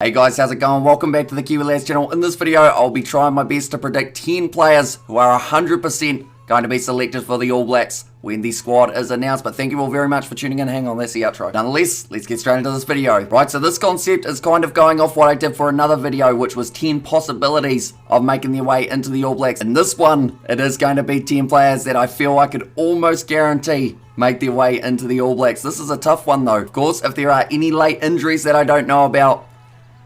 Hey guys, how's it going? Welcome back to the Kiwi Lads channel. In this video, I'll be trying my best to predict 10 players who are 100% going to be selected for the All Blacks when the squad is announced. But thank you all very much for tuning in. Hang on, that's the outro. Nonetheless, let's get straight into this video. Right, so this concept is kind of going off what I did for another video, which was 10 possibilities of making their way into the All Blacks. In this one, it is going to be 10 players that I feel I could almost guarantee make their way into the All Blacks. This is a tough one though. Of course, if there are any late injuries that I don't know about,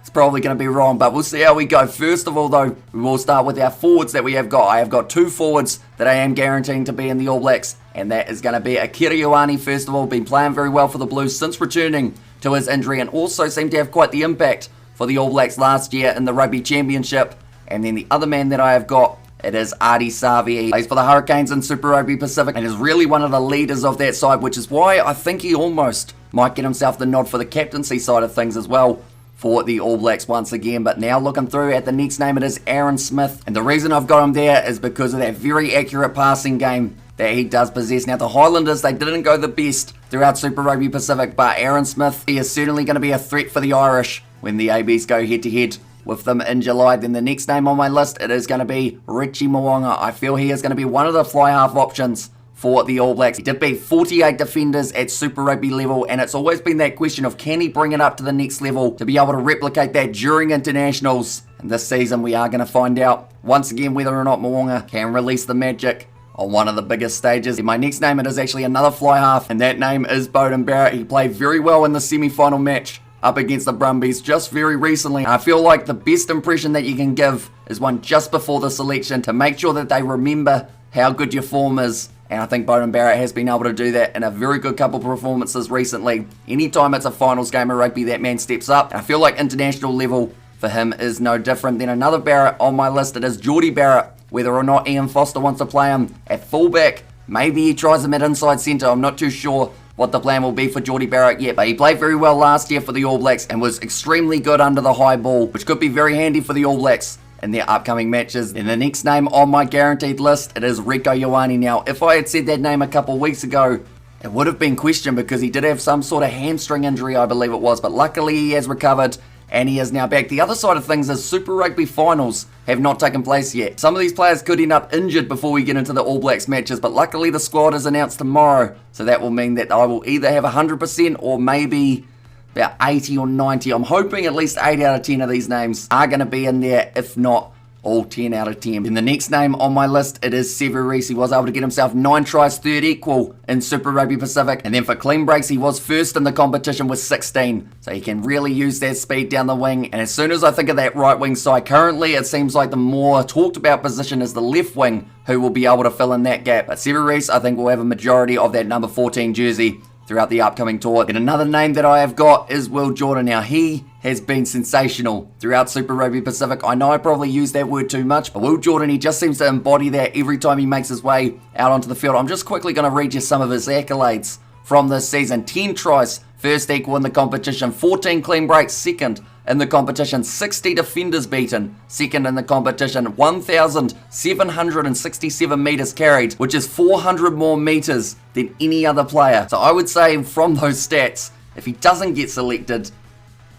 it's probably going to be wrong, but we'll see how we go. First of all, though, we will start with our forwards that we have got. I have got two forwards that I am guaranteeing to be in the All Blacks, and that is going to be Akirawani, first of all, been playing very well for the Blues since returning to his injury, and also seemed to have quite the impact for the All Blacks last year in the Rugby Championship. And then the other man that I have got, it is Ardie Savea. Plays for the Hurricanes in Super Rugby Pacific and is really one of the leaders of that side, which is why I think he almost might get himself the nod for the captaincy side of things as well for the All Blacks once again. But now looking through at the next name, it is Aaron Smith, and the reason I've got him there is because of that very accurate passing game that he does possess. Now the Highlanders, they didn't go the best throughout Super Rugby Pacific, but Aaron Smith, he is certainly going to be a threat for the Irish when the ABs go head to head with them in July. Then the next name on my list, it is going to be Richie Moana. I feel he is going to be one of the fly half options for the All Blacks. He did beat 48 defenders at Super Rugby level, and it's always been that question of can he bring it up to the next level to be able to replicate that during internationals. And this season we are going to find out once again whether or not Moana can release the magic on one of the biggest stages. In my next name, it is actually another fly half, and that name is Bowden Barrett. He played very well in the semi-final match up against the Brumbies just very recently. I feel like the best impression that you can give is one just before the selection to make sure that they remember how good your form is. And I think Bowden Barrett has been able to do that in a very good couple of performances recently. Anytime it's a finals game of rugby, that man steps up. And I feel like international level for him is no different. Then another Barrett on my list, it is Jordy Barrett. Whether or not Ian Foster wants to play him at fullback, maybe he tries him at inside centre. I'm not too sure what the plan will be for Jordy Barrett yet, but he played very well last year for the All Blacks and was extremely good under the high ball, which could be very handy for the All Blacks in their upcoming matches. Then the next name on my guaranteed list, it is Akirawani. Now, if I had said that name a couple weeks ago, it would have been questioned because he did have some sort of hamstring injury, I believe it was, but luckily he has recovered and he is now back. The other side of things is Super Rugby finals have not taken place yet. Some of these players could end up injured before we get into the All Blacks matches, but luckily the squad is announced tomorrow, so that will mean that I will either have 100% or maybe about 80 or 90. I'm hoping at least 8 out of 10 of these names are going to be in there, if not all 10 out of 10. In the next name on my list, it is Severese. He was able to get himself 9 tries, third equal in Super Rugby Pacific. And then for clean breaks, he was first in the competition with 16. So he can really use that speed down the wing. And as soon as I think of that right wing side, currently it seems like the more talked about position is the left wing, who will be able to fill in that gap. But Severese, I think, will have a majority of that number 14 jersey throughout the upcoming tour. And another name that I have got is Will Jordan. Now, he has been sensational throughout Super Rugby Pacific. I know I probably use that word too much, but Will Jordan, he just seems to embody that every time he makes his way out onto the field. I'm just quickly going to read you some of his accolades from this season. 10 tries, first equal in the competition. 14 clean breaks, second in the competition. 60 defenders beaten, second in the competition. 1,767 meters carried, which is 400 more meters than any other player. So I would say from those stats, if he doesn't get selected,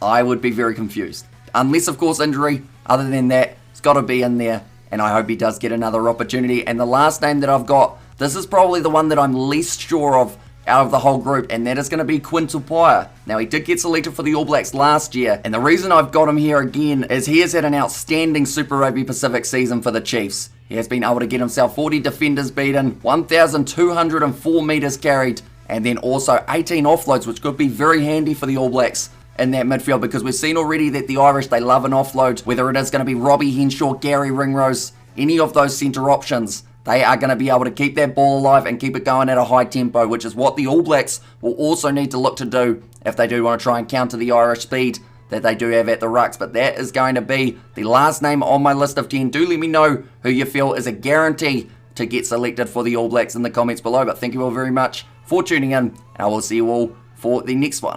I would be very confused. Unless, of course, injury. Other than that, it's got to be in there, and I hope he does get another opportunity. And the last name that I've got, this is probably the one that I'm least sure of out of the whole group, and that is going to be Quintupoya. Now, he did get selected for the All Blacks last year, and the reason I've got him here again is he has had an outstanding Super Rugby Pacific season for the Chiefs. He has been able to get himself 40 defenders beaten, 1,204 meters carried, and then also 18 offloads, which could be very handy for the All Blacks in that midfield, because we've seen already that the Irish, they love an offload, whether it is going to be Robbie Henshaw, Gary Ringrose, any of those centre options. They are going to be able to keep that ball alive and keep it going at a high tempo, which is what the All Blacks will also need to look to do if they do want to try and counter the Irish speed that they do have at the rucks. But that is going to be the last name on my list of 10. Do let me know who you feel is a guarantee to get selected for the All Blacks in the comments below. But thank you all very much for tuning in, and I will see you all for the next one.